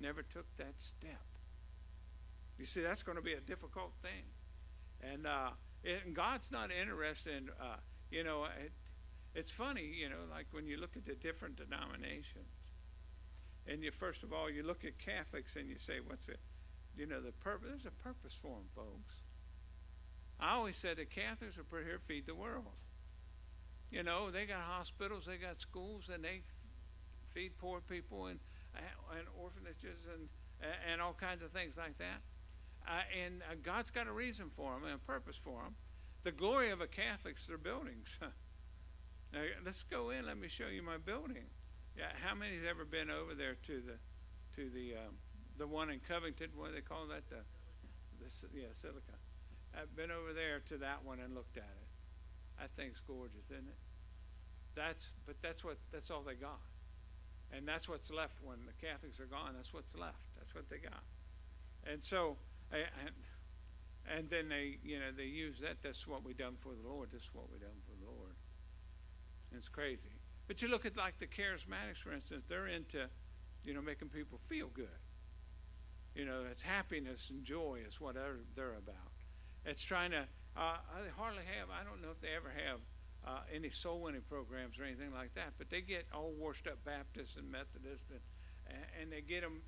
never took that step. You see, that's going to be a difficult thing. And God's not interested in, it's funny, like when you look at the different denominations. And first of all, you look at Catholics and you say, what's it? The purpose. There's a purpose for them, folks. I always said that Catholics are put here to feed the world. They got hospitals, they got schools, and they feed poor people and orphanages and all kinds of things like that. And God's got a reason for them and a purpose for them. The glory of a Catholic's their buildings. Now, let's go in. Let me show you my building. Yeah, how many's ever been over there to the one in Covington? What do they call that? Silica. I've been over there to that one and looked at it. That thing's gorgeous, isn't it? That's all they got. And that's what's left when the Catholics are gone. That's what's left. That's what they got. And so, and then they use that. That's what we done for the Lord. This is what we done for the Lord. And it's crazy. But you look at like the charismatics, for instance. They're into, making people feel good. It's happiness and joy is what they're about. It's trying to. They hardly have. I don't know if they ever have any soul winning programs or anything like that. But they get all washed up Baptists and Methodists and they get them,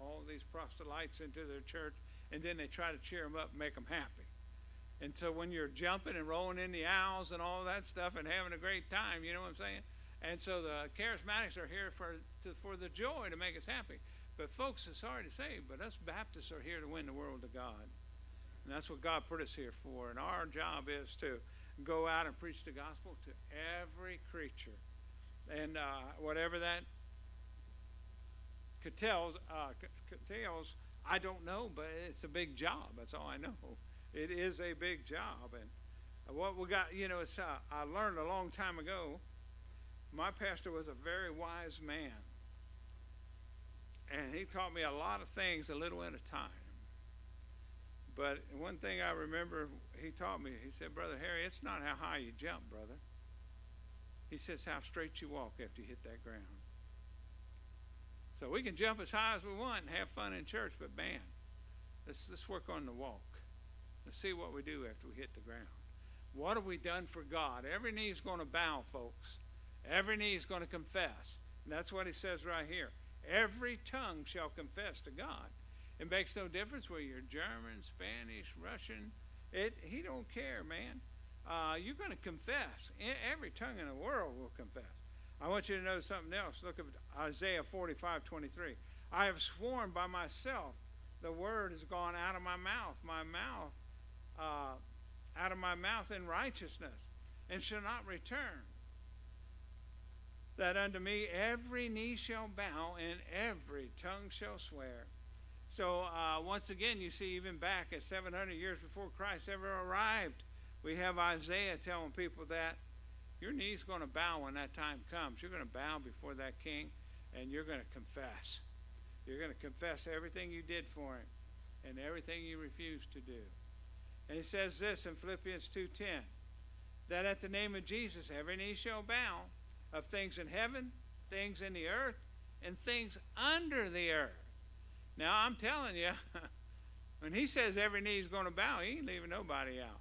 all these proselytes into their church, and then they try to cheer them up and make them happy. And so when you're jumping and rolling in the aisles and all that stuff and having a great time, you know what I'm saying? And so the charismatics are here for the joy to make us happy. But folks, it's sorry to say, but us Baptists are here to win the world to God. And that's what God put us here for. And our job is to go out and preach the gospel to every creature. And whatever that entails, I don't know, but it's a big job. That's all I know. It is a big job. And what we got, I learned a long time ago, my pastor was a very wise man. And he taught me a lot of things a little at a time. But one thing I remember he taught me, he said, Brother Harry, it's not how high you jump, brother. He says how straight you walk after you hit that ground. So we can jump as high as we want and have fun in church, but man, let's work on the walk. Let's see what we do after we hit the ground. What have we done for God? Every knee is going to bow, folks. Every knee is going to confess. And that's what he says right here. Every tongue shall confess to God. It makes no difference whether you're German, Spanish, Russian. He don't care, man. You're going to confess. Every tongue in the world will confess. I want you to know something else. Look at Isaiah 45:23. I have sworn by myself, the word has gone out of my mouth, out of my mouth in righteousness, and shall not return. That unto me every knee shall bow, and every tongue shall swear. So once again, you see, even back at 700 years before Christ ever arrived, we have Isaiah telling people that your knee's going to bow when that time comes. You're going to bow before that king, and you're going to confess. You're going to confess everything you did for him and everything you refused to do. And he says this in Philippians 2:10, that at the name of Jesus every knee shall bow, of things in heaven, things in the earth, and things under the earth. Now, I'm telling you, when he says every knee is going to bow, he ain't leaving nobody out.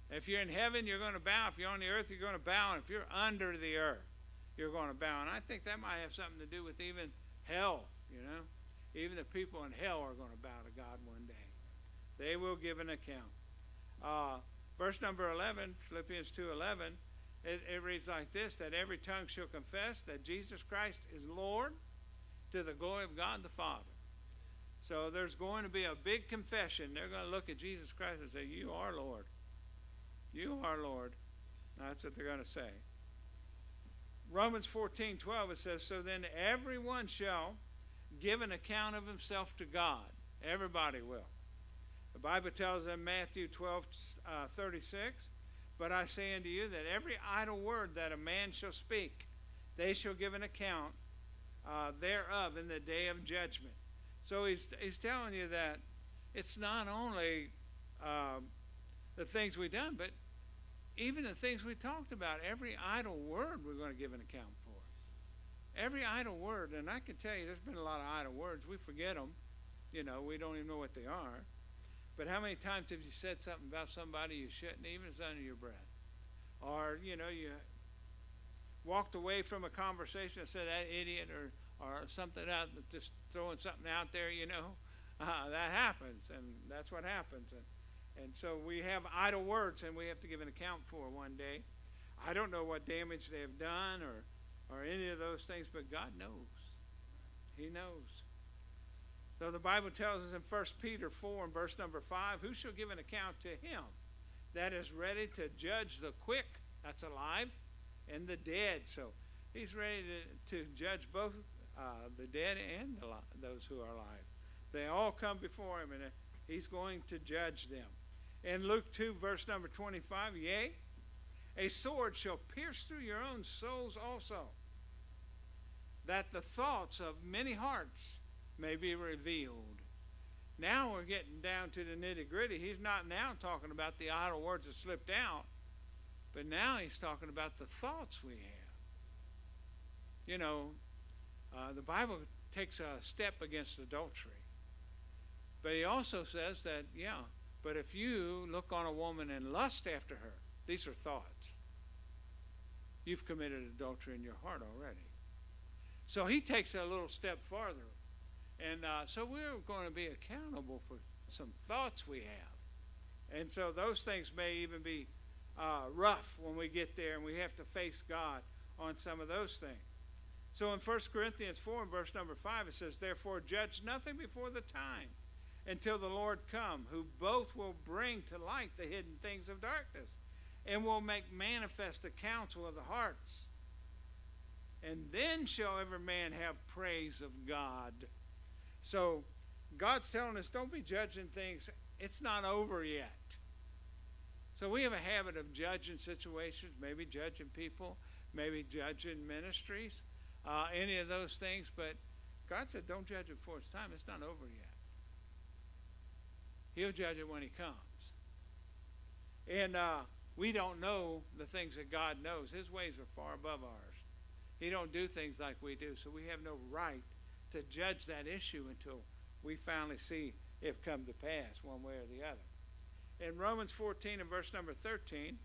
If you're in heaven, you're going to bow. If you're on the earth, you're going to bow. And if you're under the earth, you're going to bow. And I think that might have something to do with even hell, Even the people in hell are going to bow to God one day. They will give an account. Verse number 11, Philippians 2:11, it reads like this, that every tongue shall confess that Jesus Christ is Lord to the glory of God the Father. So there's going to be a big confession. They're going to look at Jesus Christ and say, you are Lord. You are Lord. That's what they're going to say. Romans 14:12, it says, so then everyone shall give an account of himself to God. Everybody will. The Bible tells in Matthew 12:36, but I say unto you that every idle word that a man shall speak, they shall give an account thereof in the day of judgment. So he's telling you that it's not only the things we've done, but even the things we talked about. Every idle word we're going to give an account for. Every idle word, and I can tell you there's been a lot of idle words. We forget them. We don't even know what they are. But how many times have you said something about somebody you shouldn't, even if it's under your breath? Or, you walked away from a conversation and said, that idiot, or something out, just throwing something out there, that happens, and that's what happens. And so we have idle words, and we have to give an account for one day. I don't know what damage they have done or any of those things, but God knows. He knows. So the Bible tells us in 1 Peter 4 and verse number 5, who shall give an account to him that is ready to judge the quick, that's alive, and the dead. So he's ready to judge both the dead and those who are alive. They all come before him, and he's going to judge them. In Luke 2, verse number 25, yea, a sword shall pierce through your own souls also, that the thoughts of many hearts may be revealed. Now we're getting down to the nitty-gritty. He's not now talking about the idle words that slipped out, but now he's talking about the thoughts we have. The Bible takes a step against adultery. But he also says that, but if you look on a woman and lust after her, these are thoughts. You've committed adultery in your heart already. So he takes it a little step farther. And so we're going to be accountable for some thoughts we have. And so those things may even be rough when we get there, and we have to face God on some of those things. So in 1 Corinthians 4 and verse number 5, it says, therefore judge nothing before the time, until the Lord come, who both will bring to light the hidden things of darkness, and will make manifest the counsel of the hearts. And then shall every man have praise of God. So God's telling us, don't be judging things. It's not over yet. So we have a habit of judging situations, maybe judging people, maybe judging ministries, any of those things. But God said, don't judge it before it's time. It's not over yet. He'll judge it when he comes. And we don't know the things that God knows. His ways are far above ours. He don't do things like we do, so we have no right to judge that issue until we finally see it come to pass one way or the other. In Romans 14 and verse number 13,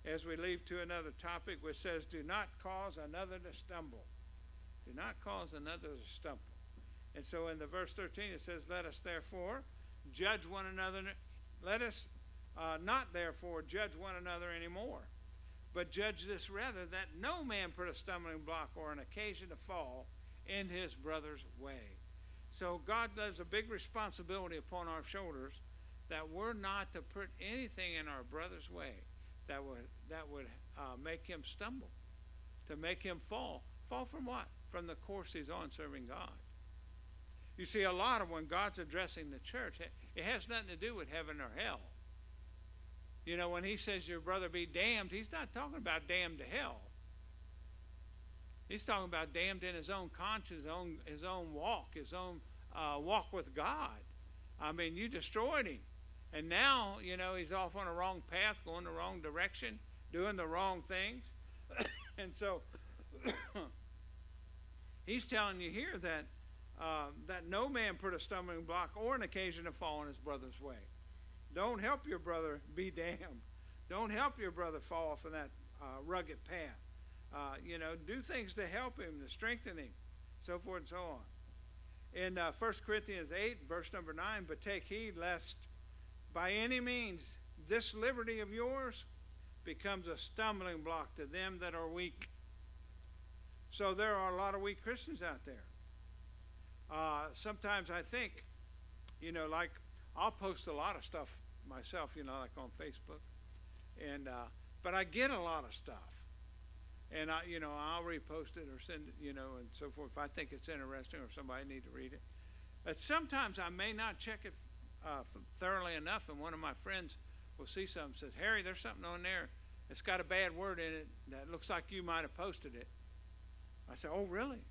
as we leave to another topic, which says, do not cause another to stumble. Do not cause another to stumble. And so in the verse 13 it says, let us therefore judge one another. Let us not therefore judge one another anymore, but judge this rather, that no man put a stumbling block or an occasion to fall in his brother's way. So God does a big responsibility upon our shoulders that we're not to put anything in our brother's way that would make him stumble, to make him fall. Fall from what? From the course he's on serving God. You see, a lot of when God's addressing the church, it has nothing to do with heaven or hell. When he says your brother be damned, he's not talking about damned to hell. He's talking about damned in his own conscience, his own walk, his own walk with God. I mean, you destroyed him. And now, he's off on a wrong path, going the wrong direction, doing the wrong things. And so he's telling you here that no man put a stumbling block or an occasion to fall in his brother's way. Don't help your brother be damned. Don't help your brother fall off of that rugged path. Do things to help him, to strengthen him, so forth and so on. In 1 Corinthians 8, verse number 9, but take heed lest by any means this liberty of yours becomes a stumbling block to them that are weak. So there are a lot of weak Christians out there. Sometimes I think, like I'll post a lot of stuff myself, like on Facebook, and but I get a lot of stuff, and I'll repost it or send it, and so forth if I think it's interesting or somebody need to read it. But sometimes I may not check it thoroughly enough, and one of my friends will see something and says, Harry, there's something on there. It's got a bad word in it that looks like you might have posted it. I said, oh, really?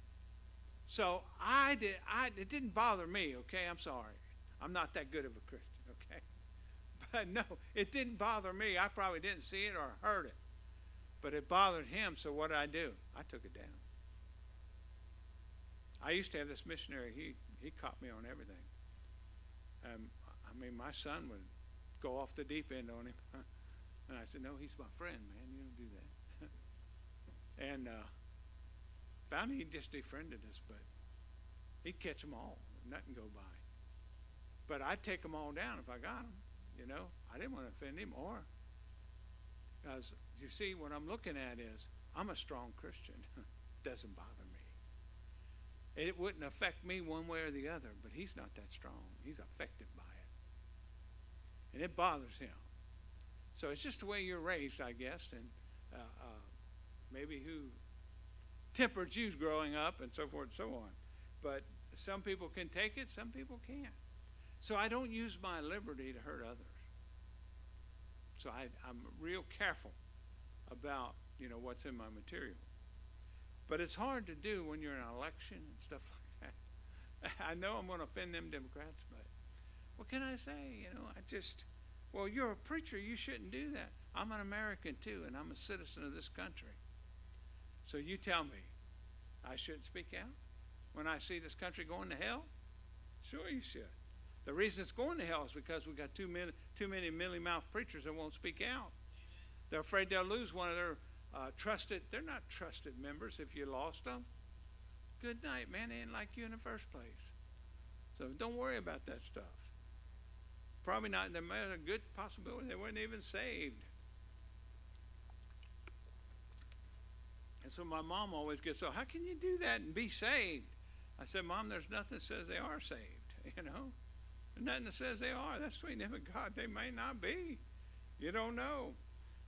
So it didn't bother me, okay? I'm sorry. I'm not that good of a Christian, okay? But no, it didn't bother me. I probably didn't see it or heard it. But it bothered him, so what did? I took it down. I used to have this missionary. He caught me on everything. I mean, my son would go off the deep end on him. And I said, no, he's my friend, man. You don't do that. And finally, he just defriended us, but he'd catch them all. Nothing go by. But I'd take them all down if I got them. You know, I didn't want to offend him, or because you see, what I'm looking at is I'm a strong Christian. Doesn't bother me. It wouldn't affect me one way or the other, but he's not that strong. He's affected by it, and it bothers him. So it's just the way you're raised, I guess, and maybe who tempered you growing up, and so forth and so on. But some people can take it, some people can't. So I don't use my liberty to hurt others. So I'm real careful about, what's in my material. But it's hard to do when you're in an election and stuff like that. I know I'm going to offend them Democrats, but what can I say? Well, you're a preacher. You shouldn't do that. I'm an American too, and I'm a citizen of this country. So you tell me I shouldn't speak out when I see this country going to hell? Sure you should. The reason it's going to hell is because we got too many mealy-mouthed preachers that won't speak out. They're afraid they'll lose one of their they're not trusted members if you lost them. Good night, man. They didn't like you in the first place. So don't worry about that stuff. Probably not. There's a good possibility they weren't even saved. And so my mom always gets, so how can you do that and be saved? I said, Mom, there's nothing that says they are saved, There's nothing that says they are. That's between them and God. They may not be. You don't know.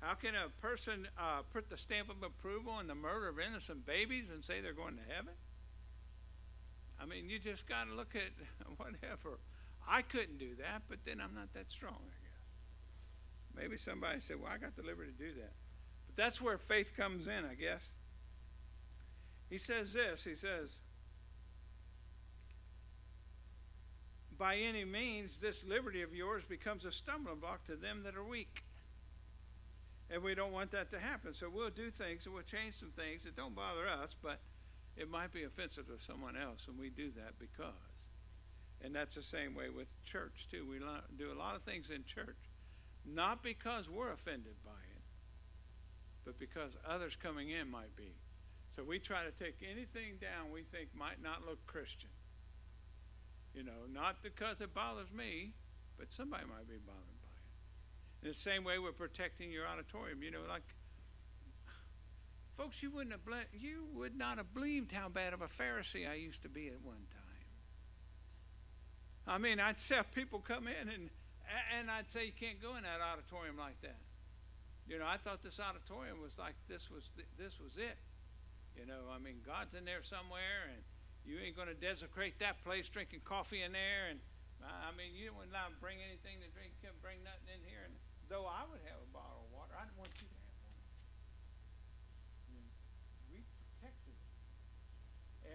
How can a person put the stamp of approval on the murder of innocent babies and say they're going to heaven? I mean, you just got to look at whatever. I couldn't do that, but then I'm not that strong, I guess. Maybe somebody said, well, I got the liberty to do that. But that's where faith comes in, I guess. He says this. He says, by any means, this liberty of yours becomes a stumbling block to them that are weak. And we don't want that to happen. So we'll do things and we'll change some things that don't bother us, but it might be offensive to someone else, and we do that because. And that's the same way with church, too. We do a lot of things in church, not because we're offended by it, but because others coming in might be. So we try to take anything down we think might not look Christian. Not because it bothers me, but somebody might be bothered by it. In the same way we're protecting your auditorium. Folks, you would not have believed how bad of a Pharisee I used to be at one time. I mean, I'd say people come in and I'd say you can't go in that auditorium like that. I thought this auditorium was like this was it. I mean, God's in there somewhere, and you ain't going to desecrate that place drinking coffee in there. And I mean, you wouldn't allow to bring anything to drink, couldn't bring nothing in here. And though I would have a bottle of water, I didn't want you to have one. We protected it.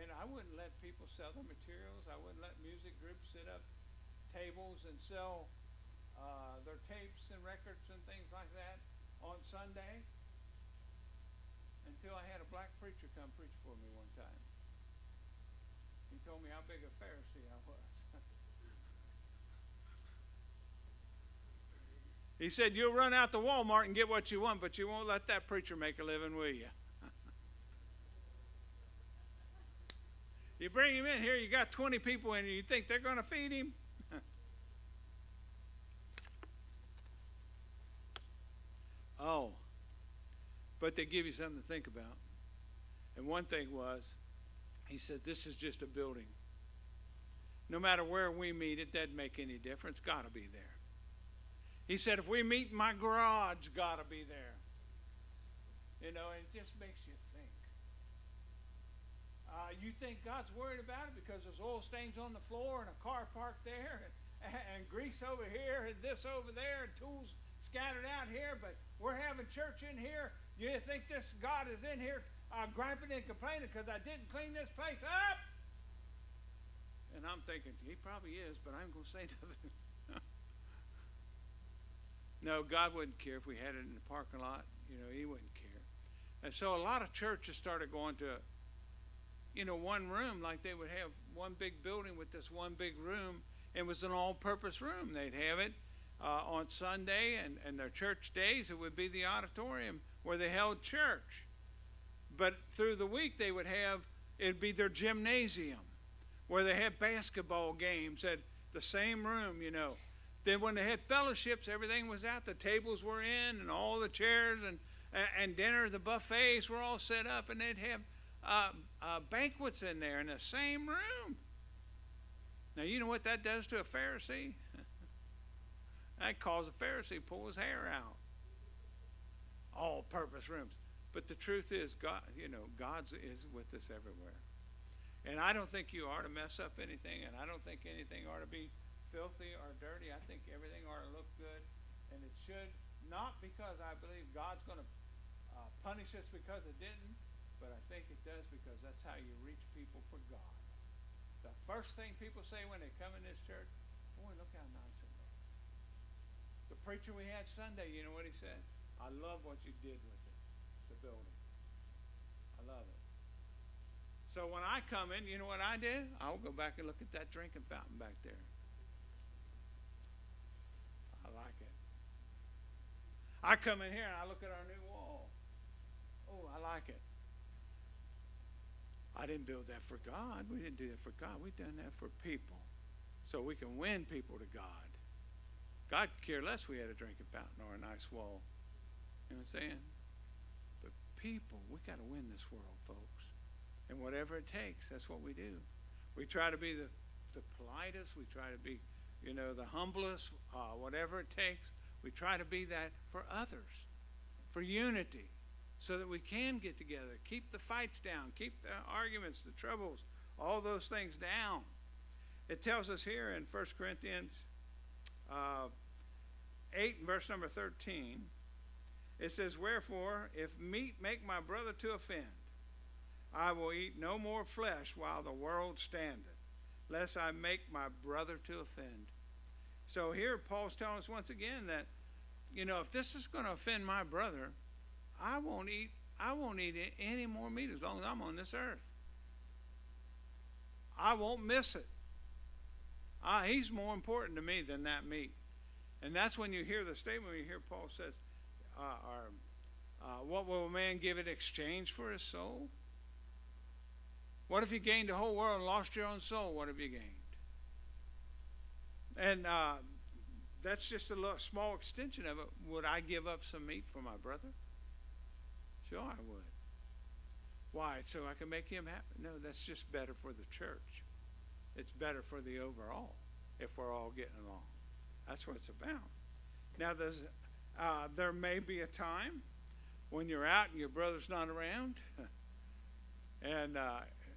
And I wouldn't let people sell their materials. I wouldn't let music groups sit up tables and sell their tapes and records and things like that on Sunday until I had a black preacher come preach for me one time. He told me how big a Pharisee I was. He said, you'll run out to Walmart and get what you want, but you won't let that preacher make a living, will you? You bring him in here, you got 20 people in here, you think they're going to feed him? Oh, but they give you something to think about. And one thing was, he said, this is just a building. No matter where we meet, it doesn't make any difference. God will be there. He said, if we meet in my garage, God will be there. And it just makes you think. You think God's worried about it because there's oil stains on the floor and a car parked there and grease over here and this over there and tools scattered out here, but we're having church in here. You think this God is in here griping and complaining because I didn't clean this place up? And I'm thinking, he probably is, but I'm going to say nothing. No, God wouldn't care if we had it in the parking lot. He wouldn't care. And so a lot of churches started going to one room, like they would have one big building with this one big room. It was an all-purpose room. They'd have it on Sunday and their church days. It would be the auditorium where they held church. But through the week, they would have, it'd be their gymnasium where they had basketball games at the same room, Then when they had fellowships, everything was out. The tables were in and all the chairs and dinner, the buffets were all set up, and they'd have banquets in there in the same room. Now, you know what that does to a Pharisee? That caused a Pharisee to pull his hair out. All-purpose rooms. But the truth is, God is with us everywhere. And I don't think you are to mess up anything, and I don't think anything ought to be filthy or dirty. I think everything ought to look good, and it should, not because I believe God's going to punish us because it didn't, but I think it does because that's how you reach people for God. The first thing people say when they come in this church, boy, look how nice it looks. The preacher we had Sunday, you know what he said? I love what you did with it, the building. I love it. So when I come in, you know what I do? I'll go back and look at that drinking fountain back there. I like it. I come in here and I look at our new wall. Oh, I like it. I didn't build that for God. We didn't do that for God. We've done that for people so we can win people to God. God could care less we had a drinking fountain or a nice wall. You know what I'm saying? But people, we got to win this world, folks. And whatever it takes, that's what we do. We try to be the politest. We try to be, the humblest, whatever it takes. We try to be that for others, for unity, so that we can get together, keep the fights down, keep the arguments, the troubles, all those things down. It tells us here in 1 Corinthians 8 and verse number 13, it says, wherefore, if meat make my brother to offend, I will eat no more flesh while the world standeth, lest I make my brother to offend. So here Paul's telling us once again that, if this is going to offend my brother, I won't eat any more meat as long as I'm on this earth. I won't miss it. He's more important to me than that meat. And that's when you hear the statement, when you hear Paul says, what will a man give in exchange for his soul? What if you gained the whole world and lost your own soul? What have you gained? And that's just a little, small extension of it. Would I give up some meat for my brother? Sure, I would. Why? So I can make him happy? No, that's just better for the church. It's better for the overall if we're all getting along. That's what it's about. Now, there may be a time when you're out and your brother's not around and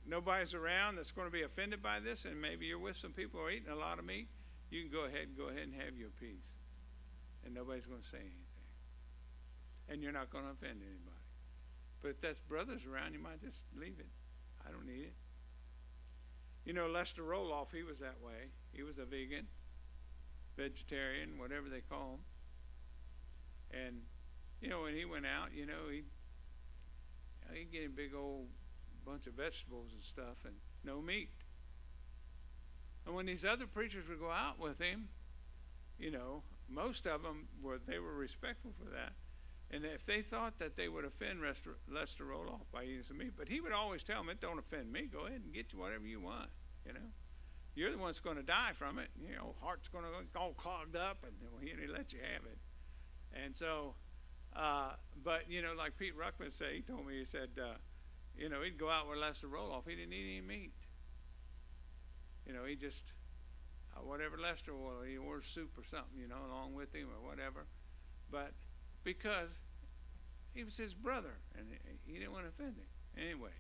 nobody's around that's going to be offended by this, and maybe you're with some people who are eating a lot of meat. You can go ahead and have your piece, and nobody's going to say anything, and you're not going to offend anybody. But if that's brothers around, you might just leave it. I don't need it. Lester Roloff, he was that way. He was a vegan, vegetarian, whatever they call him. And, when he went out, he'd get a big old bunch of vegetables and stuff and no meat. And when these other preachers would go out with him, most of them were respectful for that. And if they thought that they would offend Lester Roloff by eating some meat, but he would always tell them, it don't offend me. Go ahead and get you whatever you want, You're the one that's going to die from it. Heart's going to go all clogged up, and he'll let you have it. And so, but, like Pete Ruckman said, he told me, he said, he'd go out with Lester Roloff. He didn't eat any meat. He just, whatever Lester was, he ordered soup or something, along with him or whatever. But because he was his brother, and he didn't want to offend him. Anyway.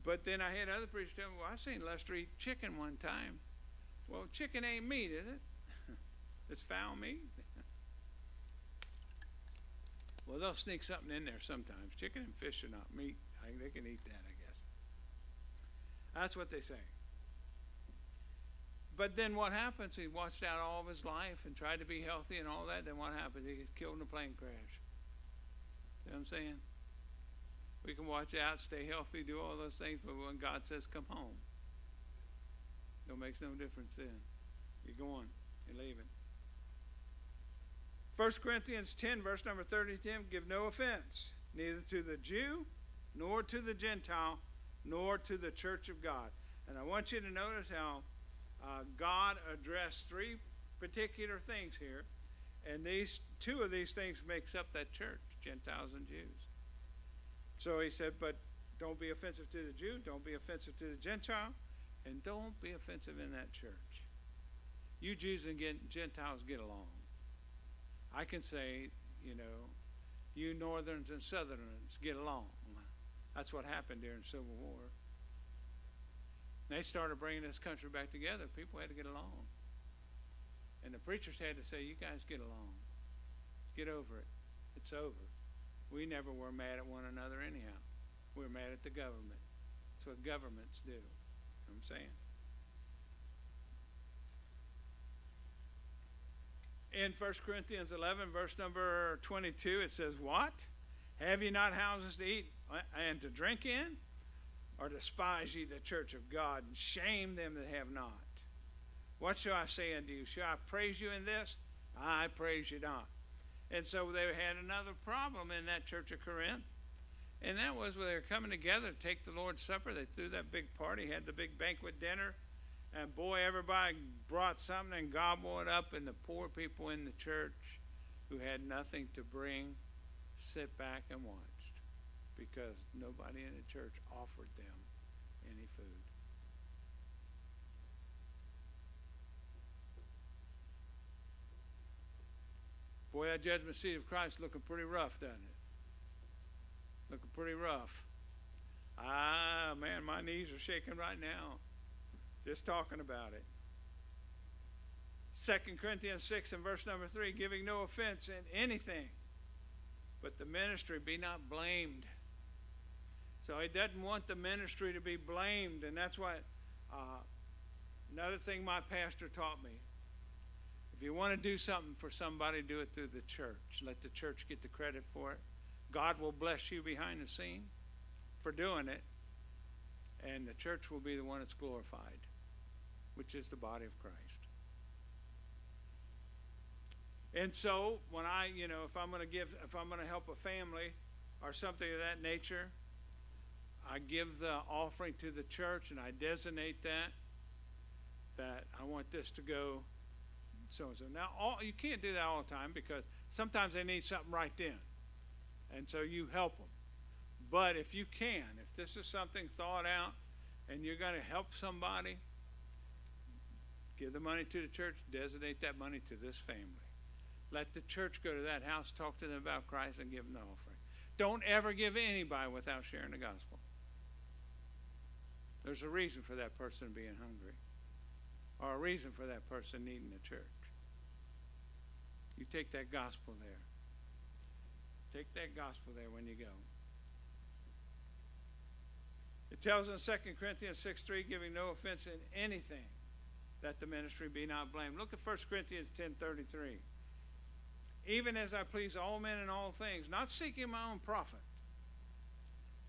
But then I had other preachers tell me, well, I seen Lester eat chicken one time. Well, chicken ain't meat, is it? It's foul meat. Well, they'll sneak something in there sometimes. Chicken and fish are not meat. They can eat that, I guess. That's what they say. But then what happens? He watched out all of his life and tried to be healthy and all that. Then what happens? He gets killed in a plane crash. See what I'm saying? We can watch out, stay healthy, do all those things, but when God says come home, it makes no difference then. You're going, you're leaving. 1 Corinthians 10, verse number 30, give no offense, neither to the Jew, nor to the Gentile, nor to the church of God. And I want you to notice how God addressed three particular things here, and two of these things makes up that church, Gentiles and Jews. So he said, but don't be offensive to the Jew, don't be offensive to the Gentile, and don't be offensive in that church. You Jews and Gentiles get along. I can say, you Northerns and Southerns get along. That's what happened during the Civil War. They started bringing this country back together. People had to get along. And the preachers had to say, you guys get along. Get over it. It's over. We never were mad at one another anyhow. We were mad at the government. That's what governments do. You know what I'm saying? In 1 Corinthians 11, verse number 22, it says, what? Have ye not houses to eat and to drink in? Or despise ye the church of God, and shame them that have not? What shall I say unto you? Shall I praise you in this? I praise you not. And so they had another problem in that church of Corinth. And that was when they were coming together to take the Lord's Supper. They threw that big party, had the big banquet dinner. And boy, everybody brought something and gobbled it up. And the poor people in the church who had nothing to bring sit back and watched, because nobody in the church offered them any food. Boy, that judgment seat of Christ looking pretty rough, doesn't it? Looking pretty rough. Man, my knees are shaking right now just talking about it. 2 Corinthians 6 and verse number 3, giving no offense in anything, but the ministry be not blamed. So he doesn't want the ministry to be blamed, and that's what another thing my pastor taught me. If you want to do something for somebody, do it through the church. Let the church get the credit for it. God will bless you behind the scene for doing it, and the church will be the one that's glorified, which is the body of Christ. And so when if I'm going to help a family or something of that nature, I give the offering to the church, and I designate that I want this to go so and so. Now, you can't do that all the time, because sometimes they need something right then, and so you help them. But if you can, if this is something thought out and you're going to help somebody, give the money to the church, designate that money to this family. Let the church go to that house, talk to them about Christ, and give them the offering. Don't ever give anybody without sharing the gospel. There's a reason for that person being hungry, or a reason for that person needing the church. You take that gospel there. Take that gospel there when you go. It tells in 2 Corinthians 6:3, giving no offense in anything, that the ministry be not blamed. Look at 1 Corinthians 10:33. Even as I please all men in all things, not seeking my own profit,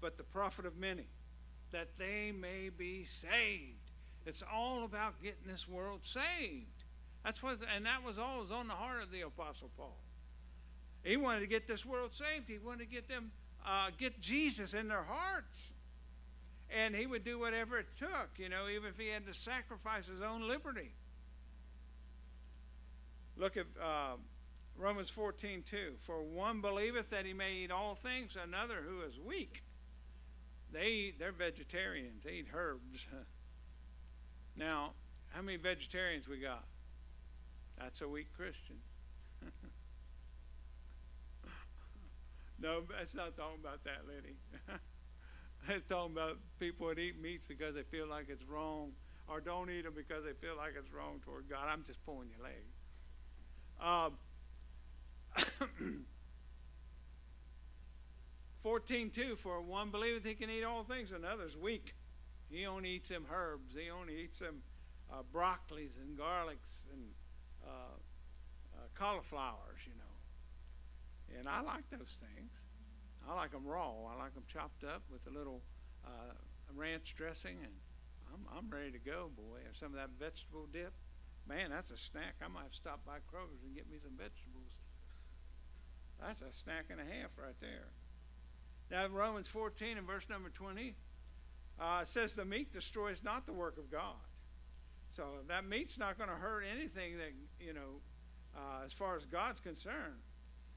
but the profit of many, that they may be saved. It's all about getting this world saved. That was always on the heart of the Apostle Paul. He wanted to get this world saved. He wanted to get them, get Jesus in their hearts. And he would do whatever it took, even if he had to sacrifice his own liberty. Look at Romans 14:2. For one believeth that he may eat all things, another who is weak. They're vegetarians. They eat herbs. Now, how many vegetarians we got? That's a weak Christian. No, it's not talking about that, Liddy. It's talking about people that eat meats because they feel like it's wrong, or don't eat them because they feel like it's wrong toward God. I'm just pulling your leg. 14:2, for one believeth he can eat all things, another's weak. He only eats them herbs. He only eats them broccolis and garlics and cauliflowers, And I like those things. I like them raw. I like them chopped up with a little ranch dressing, and I'm ready to go, boy. Or some of that vegetable dip. Man, that's a snack. I might have to stop by Kroger's and get me some vegetables. That's a snack and a half right there. Now, Romans 14 and verse number 20 it says, the meat destroys not the work of God. So that meat's not going to hurt anything that, as far as God's concerned.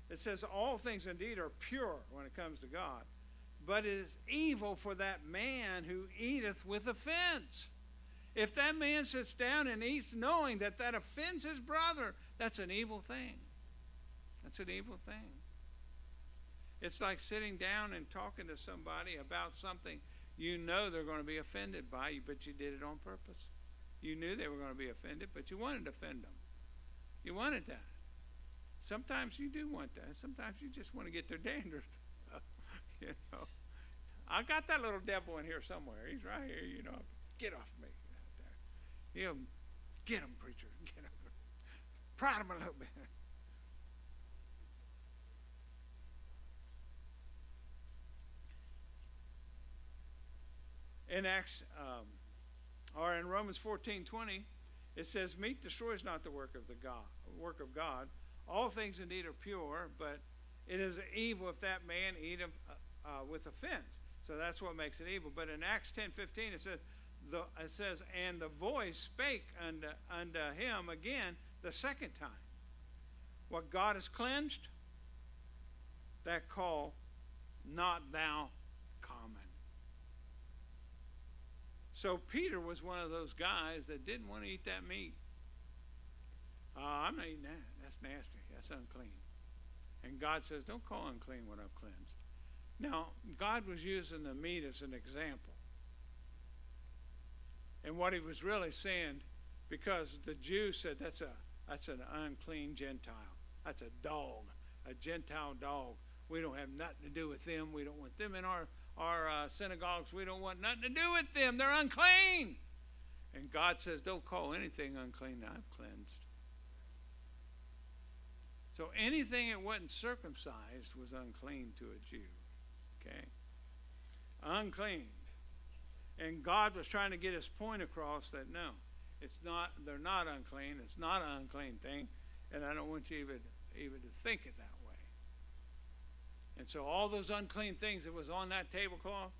It says all things indeed are pure when it comes to God, but it is evil for that man who eateth with offense. If that man sits down and eats knowing that that offends his brother, that's an evil thing. That's an evil thing. It's like sitting down and talking to somebody about something you know they're going to be offended by, but you did it on purpose. You knew they were going to be offended, but you wanted to offend them. You wanted that. Sometimes you do want that. Sometimes you just want to get their dander. I got that little devil in here somewhere. He's right here, Get off me. Get him, preacher. Get him. Prod him a little bit. In in Romans 14:20, it says, "Meat destroys not the work of God. All things indeed are pure, but it is evil if that man eat them with offense." So that's what makes it evil. But in Acts 10:15, it says, "And the voice spake unto him again the second time. What God has cleansed, that call not thou common." So Peter was one of those guys that didn't want to eat that meat. I'm not eating that. That's nasty. That's unclean. And God says, don't call unclean what I've cleansed. Now, God was using the meat as an example. And what he was really saying, because the Jews said that's an unclean Gentile. That's a dog, a Gentile dog. We don't have nothing to do with them. We don't want them in our synagogues. We don't want nothing to do with them. They're unclean. And God says, don't call anything unclean that I've cleansed. So anything that wasn't circumcised was unclean to a Jew. Okay? Unclean. And God was trying to get his point across that no, they're not unclean. It's not an unclean thing. And I don't want you even to think it that way. And so all those unclean things that was on that tablecloth,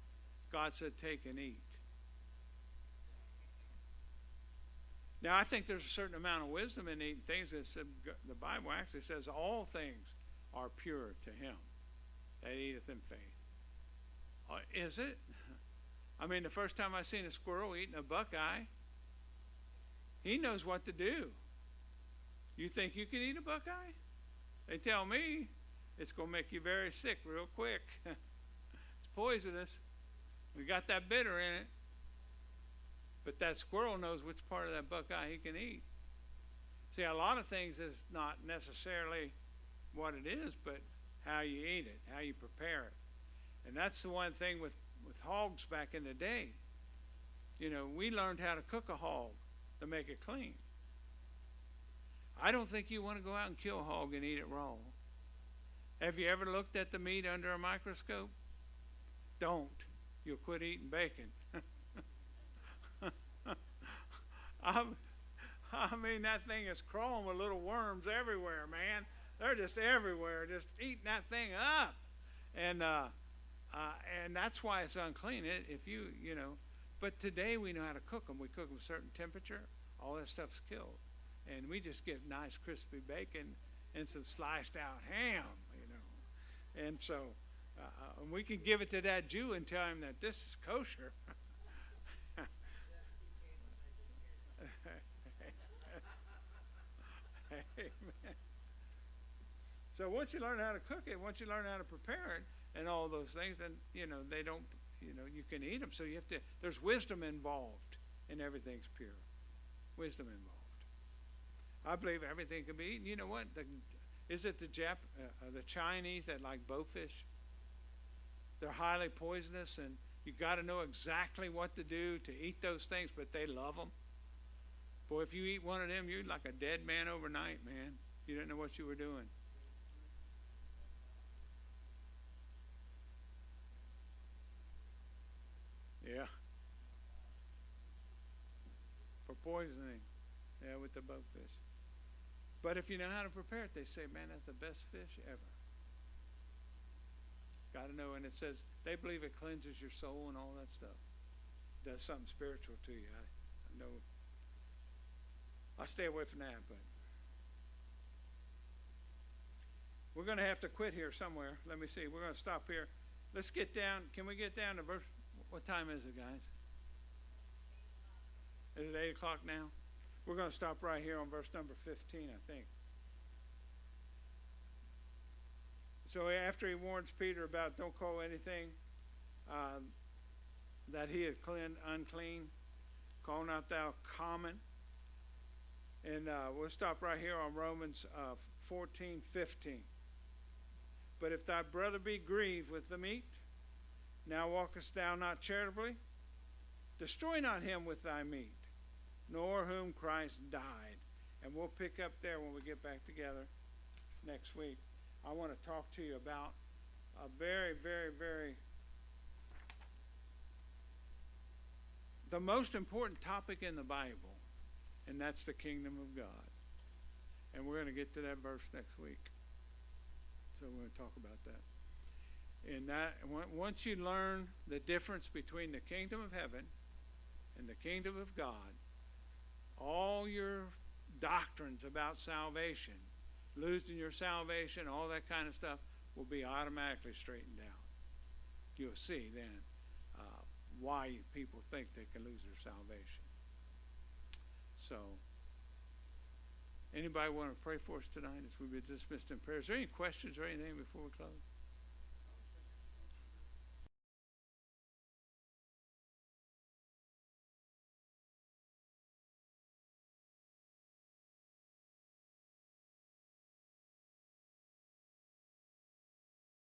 God said, take and eat. Now, I think there's a certain amount of wisdom in eating things. The Bible actually says all things are pure to him that eateth in faith. Is it? I mean, the first time I seen a squirrel eating a buckeye, he knows what to do. You think you can eat a buckeye? They tell me it's going to make you very sick real quick. It's poisonous. We got that bitter in it. But that squirrel knows which part of that buckeye he can eat. See, a lot of things is not necessarily what it is, but how you eat it, how you prepare it. And that's the one thing with hogs back in the day. We learned how to cook a hog to make it clean. I don't think you want to go out and kill a hog and eat it raw. Have you ever looked at the meat under a microscope? Don't. You'll quit eating bacon. I mean, that thing is crawling with little worms everywhere, man. They're just everywhere, just eating that thing up. And that's why it's unclean. But today we know how to cook them. We cook them at a certain temperature. All that stuff's killed. And we just get nice crispy bacon and some sliced out ham, And so we can give it to that Jew and tell him that this is kosher. Amen. So once you learn how to cook it, once you learn how to prepare it and all those things, then, they don't, you can eat them. So you have to, there's wisdom involved in everything's pure. Wisdom involved. I believe everything can be eaten. You know what? Is it the Chinese that like bowfish? They're highly poisonous, and you got to know exactly what to do to eat those things, but they love them. Boy, if you eat one of them, you're like a dead man overnight, man. You didn't know what you were doing. poisoning, with the boatfish. But if you know how to prepare it, they say, man, that's the best fish ever. Got to know, and it says they believe it cleanses your soul and all that stuff. Does something spiritual to you. I know. I stay away from that, but we're going to have to quit here somewhere. Let me see. We're going to stop here. Let's get down. Can we get down to verse? What time is it, guys? Is it 8 o'clock now? We're going to stop right here on verse number 15, I think. So after he warns Peter about don't call anything that he had unclean, call not thou common. And we'll stop right here on Romans 14:15. But if thy brother be grieved with the meat, now walkest thou not charitably? Destroy not him with thy meat, nor whom Christ died. And we'll pick up there when we get back together next week. I want to talk to you about a very, very, very, the most important topic in the Bible, and that's the kingdom of God. And we're going to get to that verse next week. So we're going to talk about that. And that, once you learn the difference between the kingdom of heaven and the kingdom of God, all your doctrines about salvation, losing your salvation, all that kind of stuff, will be automatically straightened out. You'll see then why people think they can lose their salvation. So, anybody want to pray for us tonight as we've been dismissed in prayer? Is there any questions or anything before we close?